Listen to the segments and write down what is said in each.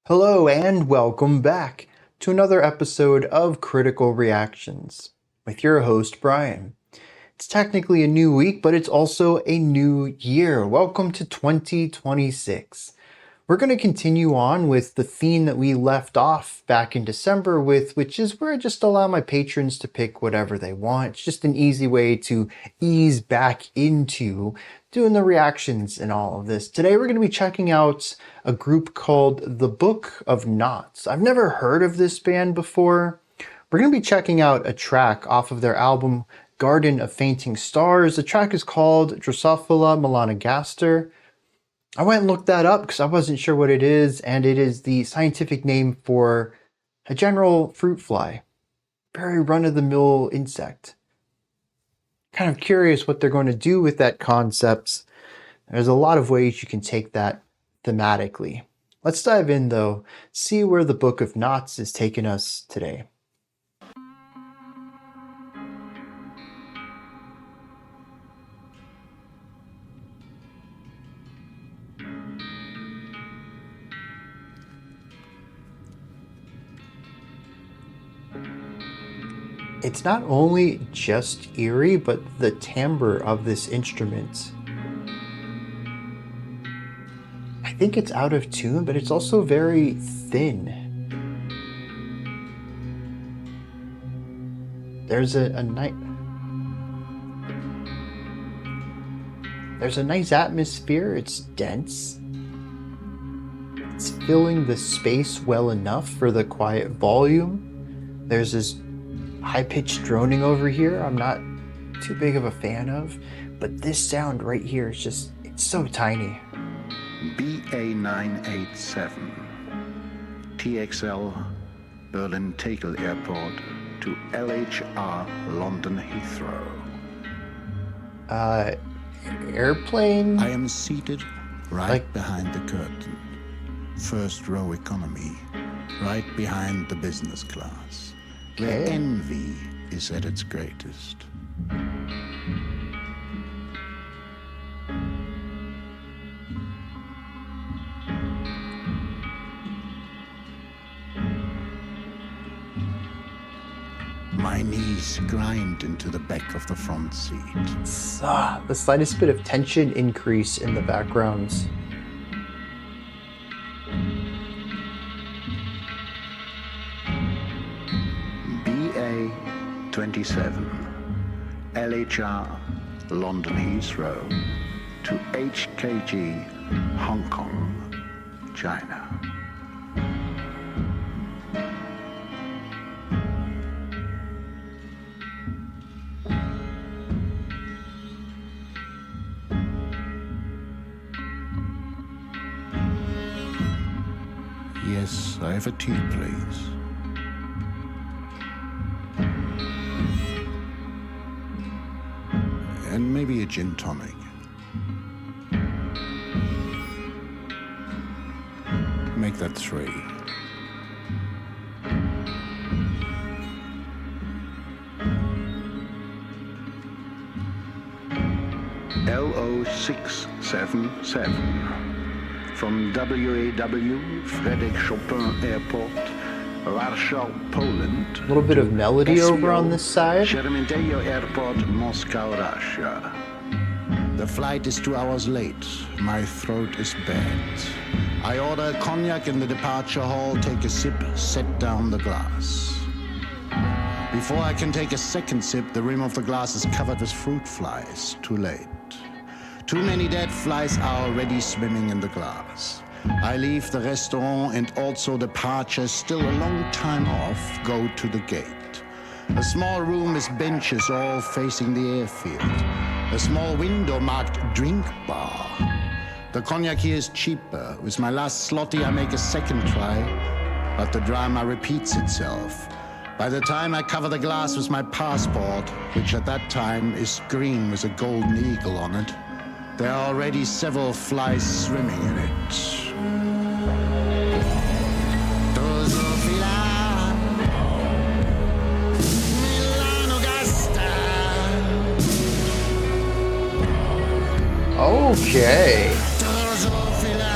Hello and welcome back to another episode of Critical Reactions with your host, Bryan. It's technically a new week, but it's also a new year. Welcome to 2026. We're going to continue on with the theme that we left off back in December with, which is where I just allow my patrons to pick whatever they want. It's just an easy way to ease back into doing the reactions and all of this. Today we're going to be checking out a group called The Book of Knots. I've never heard of this band before. We're going to be checking out a track off of their album Garden of Fainting Stars. The track is called Drosophila Melanogaster. I went and looked that up because I wasn't sure what it is, and it is the scientific name for a general fruit fly. Very run-of-the-mill insect. Kind of curious what they're going to do with that concept. There's a lot of ways you can take that thematically. Let's dive in though, see where the Book of Knots is taking us today. It's not only just eerie, but the timbre of this instrument. I think it's out of tune, but it's also very thin. There's a nice atmosphere. It's dense. It's filling the space well enough for the quiet volume. There's this high-pitched droning over here I'm not too big of a fan of, but this sound right here is just, it's so tiny. BA987 TXL Berlin Tegel Airport to LHR London Heathrow. Airplane? I am seated right behind the curtain. First row economy, right behind the business class. Where envy is at its greatest. My knees grind into the back of the front seat. The slightest bit of tension increase in the backgrounds. BA27 LHR London Heathrow to HKG Hong Kong, China. Yes, I have a tea, please. And maybe a gin tonic. Make that 3. LO677 from WAW Frederick Chopin Airport, Warsaw, Poland. A little bit of melody over on this side. Sheremetyevo Airport, Moscow, Russia. The flight is 2 hours late. My throat is bad. I order a cognac in the departure hall, take a sip, set down the glass. Before I can take a second sip, the rim of the glass is covered with fruit flies. Too late. Too many dead flies are already swimming in the glass. I leave the restaurant and also departure, still a long time off, go to the gate. A small room with benches all facing the airfield. A small window marked drink bar. The cognac here is cheaper. With my last slotty I make a second try, but the drama repeats itself. By the time I cover the glass with my passport, which at that time is green with a golden eagle on it, there are already several flies swimming in it. Drosophila Melanogaster. Okay. Drosophila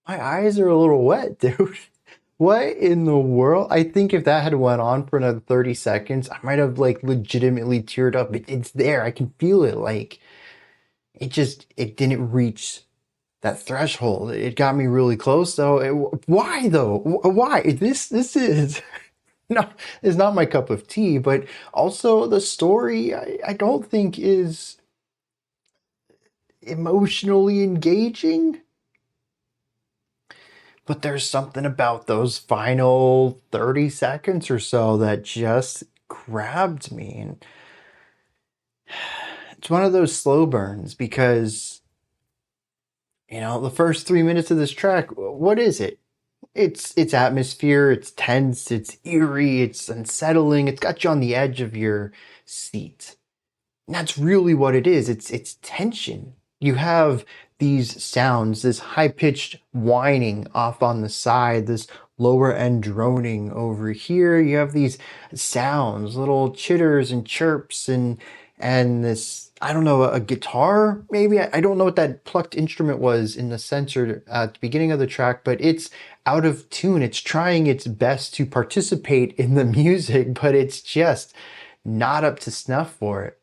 My eyes are a little wet, dude. What in the world? I think if that had went on for another 30 seconds, I might have like legitimately teared up. It's there. I can feel it. Like it didn't reach that threshold. It got me really close though. Why though? Why? This is not is not my cup of tea, but also the story I don't think is emotionally engaging. But there's something about those final 30 seconds or so that just grabbed me. And it's one of those slow burns because, the first 3 minutes of this track, what is it? It's atmosphere, it's tense, it's eerie, it's unsettling, it's got you on the edge of your seat. And that's really what it is. It's tension. You have these sounds, this high-pitched whining off on the side, this lower end droning over here. You have these sounds, little chitters and chirps and this, I don't know, a guitar maybe. I don't know what that plucked instrument was in the censor at the beginning of the track, but it's out of tune. It's trying its best to participate in the music, but it's just not up to snuff for it.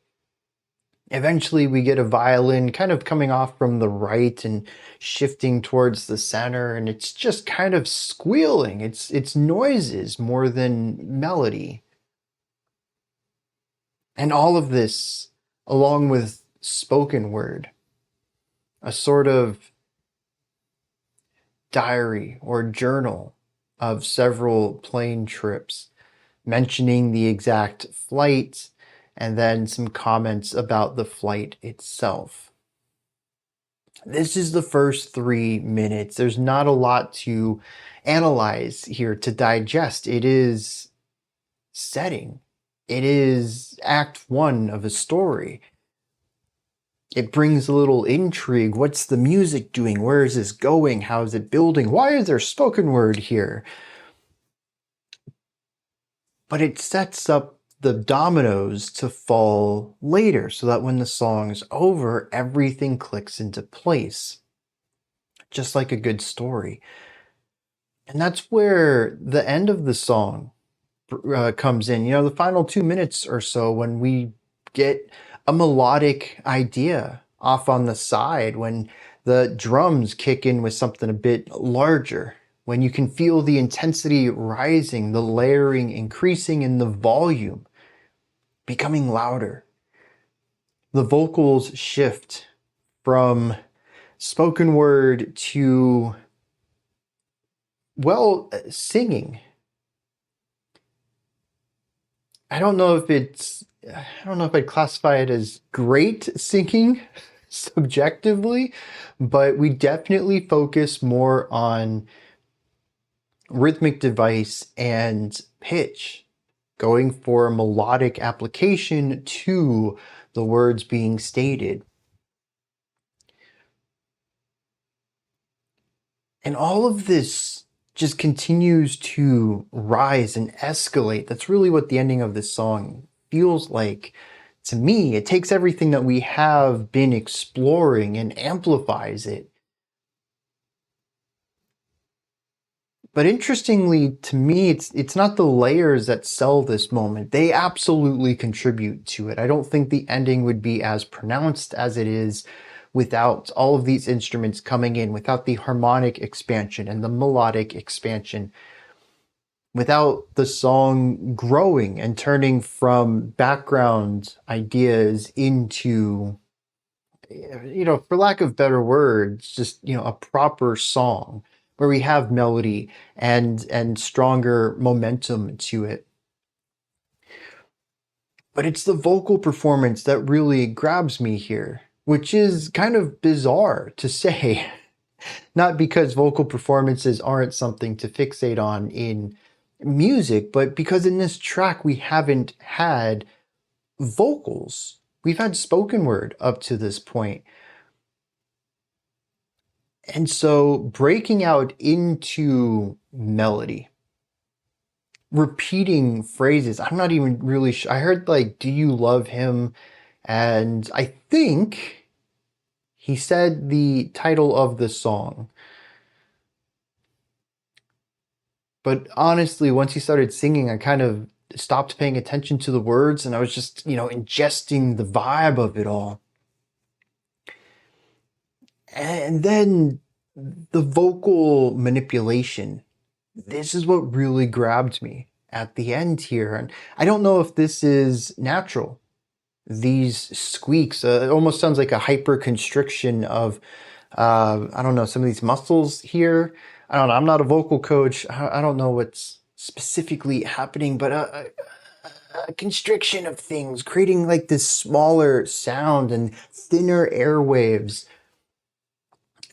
Eventually we get a violin kind of coming off from the right and shifting towards the center, and it's just kind of squealing. It's noises more than melody. And all of this along with spoken word, a sort of diary or journal of several plane trips, mentioning the exact flight and then some comments about the flight itself. This is the first 3 minutes. There's not a lot to analyze here, to digest. It is setting. It is act one of a story. It brings a little intrigue. What's the music doing? Where is this going? How is it building? Why is there spoken word here? But it sets up the dominoes to fall later so that when the song's over, everything clicks into place. Just like a good story. And that's where the end of the song comes in. The final 2 minutes or so, when we get a melodic idea off on the side, when the drums kick in with something a bit larger, when you can feel the intensity rising, the layering increasing, and the volume becoming louder. The vocals shift from spoken word to, singing. I don't know if I'd classify it as great singing subjectively, but we definitely focus more on rhythmic device and pitch, going for a melodic application to the words being stated. And all of this just continues to rise and escalate. That's really what the ending of this song feels like to me. It takes everything that we have been exploring and amplifies it. But interestingly, to me, it's not the layers that sell this moment. They absolutely contribute to it. I don't think the ending would be as pronounced as it is without all of these instruments coming in, without the harmonic expansion and the melodic expansion, without the song growing and turning from background ideas into, for lack of better words, just, a proper song where we have melody and stronger momentum to it. But it's the vocal performance that really grabs me here, which is kind of bizarre to say. Not because vocal performances aren't something to fixate on in music, but because in this track we haven't had vocals. We've had spoken word up to this point. And so breaking out into melody, repeating phrases, I'm not even really sure. I heard do you love him? And I think he said the title of the song. But honestly, once he started singing, I kind of stopped paying attention to the words and I was just, ingesting the vibe of it all. And then the vocal manipulation. This is what really grabbed me at the end here. And I don't know if this is natural. These squeaks, it almost sounds like a hyper constriction of, I don't know, some of these muscles here. I don't know. I'm not a vocal coach. I don't know what's specifically happening, but a constriction of things, creating like this smaller sound and thinner airwaves,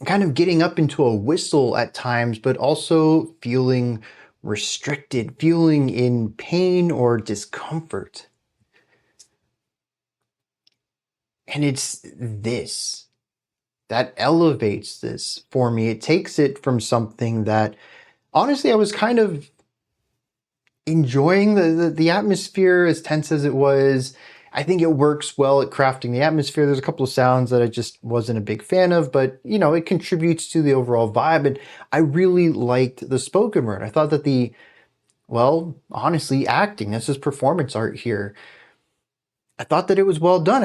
kind of getting up into a whistle at times, but also feeling restricted, feeling in pain or discomfort. And it's this that elevates this for me. It takes it from something that honestly I was kind of enjoying the atmosphere, as tense as it was. I think it works well at crafting the atmosphere. There's a couple of sounds that I just wasn't a big fan of, but it contributes to the overall vibe. And I really liked the spoken word. I thought that honestly, acting, this is performance art here. I thought that it was well done.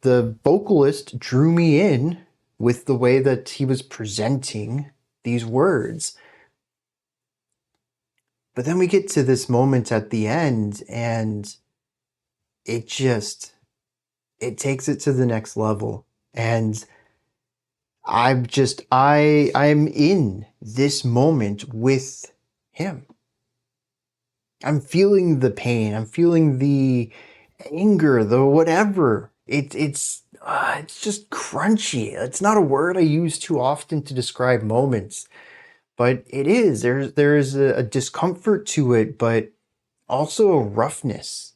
The vocalist drew me in with the way that he was presenting these words. But then we get to this moment at the end and it takes it to the next level. And I'm in this moment with him. I'm feeling the pain. I'm feeling the anger, the whatever. It's just crunchy. It's not a word I use too often to describe moments, but it is. There's a discomfort to it, but also a roughness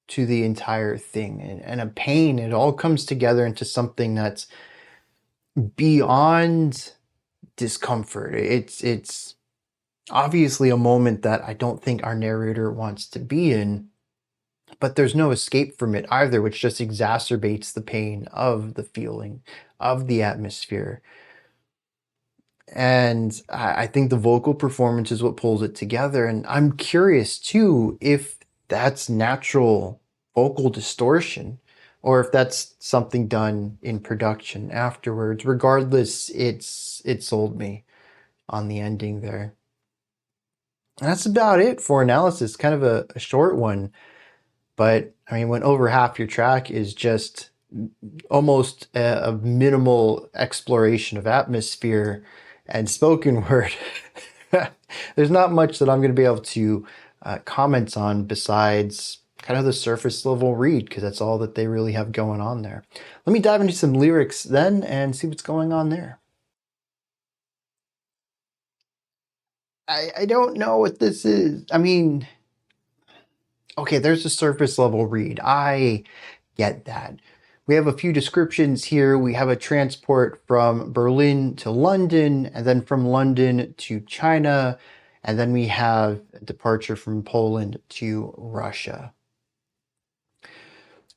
to the entire thing and a pain. It all comes together into something that's beyond discomfort. It's obviously a moment that I don't think our narrator wants to be in, but there's no escape from it either, which just exacerbates the pain of the feeling, of the atmosphere. And I think the vocal performance is what pulls it together. And I'm curious too if that's natural vocal distortion or if that's something done in production afterwards. Regardless, it sold me on the ending there. And that's about it for analysis. Kind of a short one. But I mean, when over half your track is just almost a minimal exploration of atmosphere and spoken word, there's not much that I'm going to be able to comment on besides kind of the surface level read, because that's all that they really have going on there. Let me dive into some lyrics then and see what's going on there. I don't know what this is. I mean, okay, there's a surface level read. I get that. We have a few descriptions here. We have a transport from Berlin to London, and then from London to China, and then we have a departure from Poland to Russia.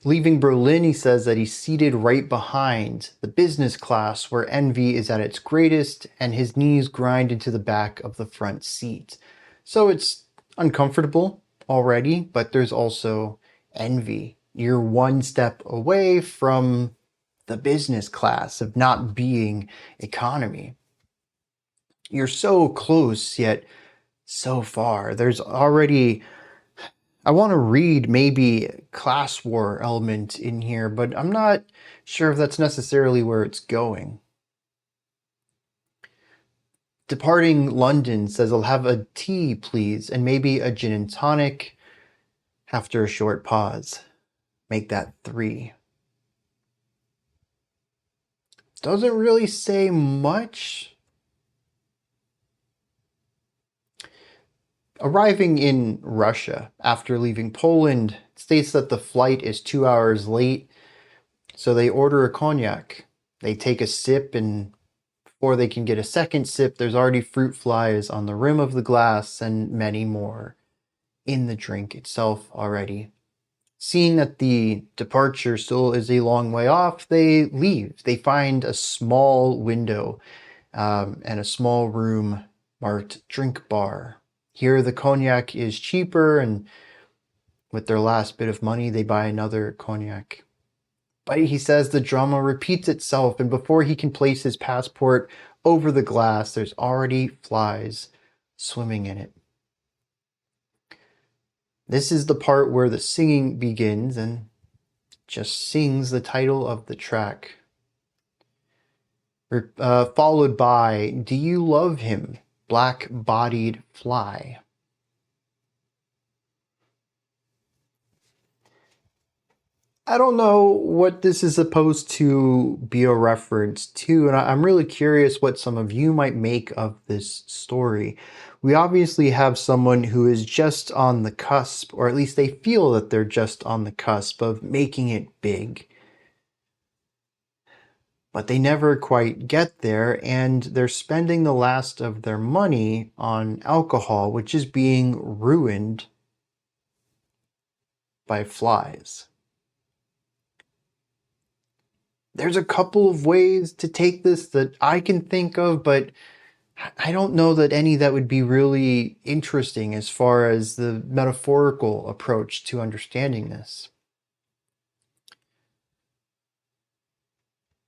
Leaving Berlin, he says that he's seated right behind the business class where envy is at its greatest and his knees grind into the back of the front seat. So it's uncomfortable already, but there's also envy. You're one step away from the business class, of not being economy. You're so close, yet so far. There's already, I want to read maybe class war element in here, but I'm not sure if that's necessarily where it's going. Departing London says, I'll have a tea, please, and maybe a gin and tonic. After a short pause, make that 3. Doesn't really say much. Arriving in Russia after leaving Poland, states that the flight is 2 hours late, so they order a cognac. They take a sip, and before they can get a second sip, there's already fruit flies on the rim of the glass and many more in the drink itself already. Seeing that the departure still is a long way off, they leave. They find a small window and a small room marked drink bar. here the cognac is cheaper, and with their last bit of money, they buy another cognac. But he says the drama repeats itself, and before he can place his passport over the glass, there's already flies swimming in it. This is the part where the singing begins, and just sings the title of the track. Followed by, "Do you love him, black-bodied fly?" I don't know what this is supposed to be a reference to, and I'm really curious what some of you might make of this story. We obviously have someone who is just on the cusp, or at least they feel that they're just on the cusp of making it big. But they never quite get there, and they're spending the last of their money on alcohol, which is being ruined by flies. There's a couple of ways to take this that I can think of, but I don't know that any that would be really interesting as far as the metaphorical approach to understanding this.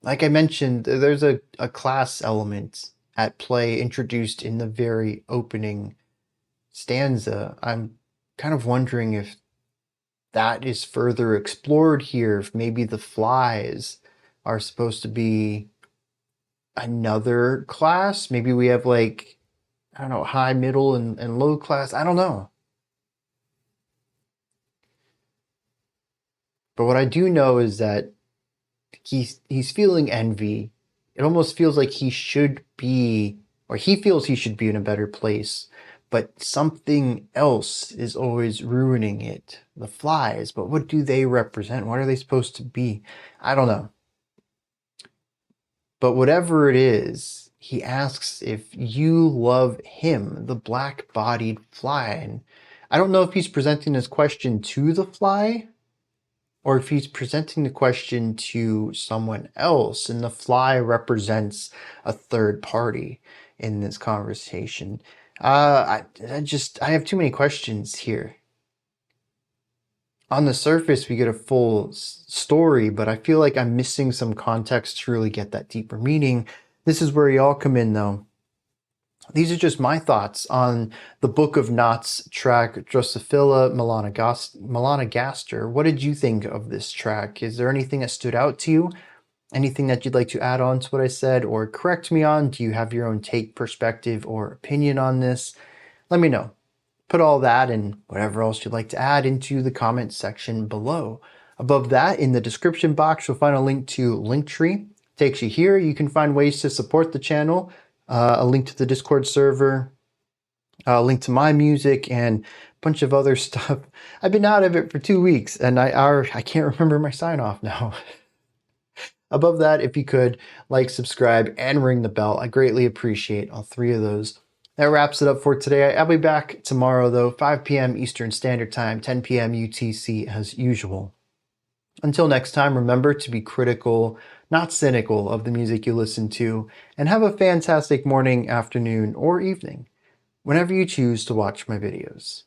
Like I mentioned, there's a class element at play introduced in the very opening stanza. I'm kind of wondering if that is further explored here, if maybe the flies are supposed to be another class. Maybe we have, like, I don't know, high, middle, and low class. I don't know. But what I do know is that he's feeling envy. It almost feels like he should be, or he feels he should be in a better place, but something else is always ruining it. The flies, but what do they represent? What are they supposed to be? I don't know. But whatever it is, he asks if you love him, the black-bodied fly. And I don't know if he's presenting this question to the fly, or if he's presenting the question to someone else, and the fly represents a third party in this conversation. I have too many questions here. On the surface, we get a full story, but I feel like I'm missing some context to really get that deeper meaning. This is where y'all come in, though. These are just my thoughts on the Book of Knots track, Drosophila Melanogaster. What did you think of this track? Is there anything that stood out to you? Anything that you'd like to add on to what I said or correct me on? Do you have your own take, perspective, or opinion on this? Let me know. Put all that and whatever else you'd like to add into the comment section below. Above that, in the description box, you'll find a link to Linktree. Takes you here. You can find ways to support the channel, a link to the Discord server, a link to my music, and a bunch of other stuff. I've been out of it for 2 weeks, and I can't remember my sign-off now. Above that, if you could, like, subscribe, and ring the bell. I greatly appreciate all three of those. That wraps it up for today. I'll be back tomorrow, though, 5 p.m. Eastern Standard Time, 10 p.m. UTC as usual. Until next time, remember to be critical, not cynical, of the music you listen to, and have a fantastic morning, afternoon, or evening, whenever you choose to watch my videos.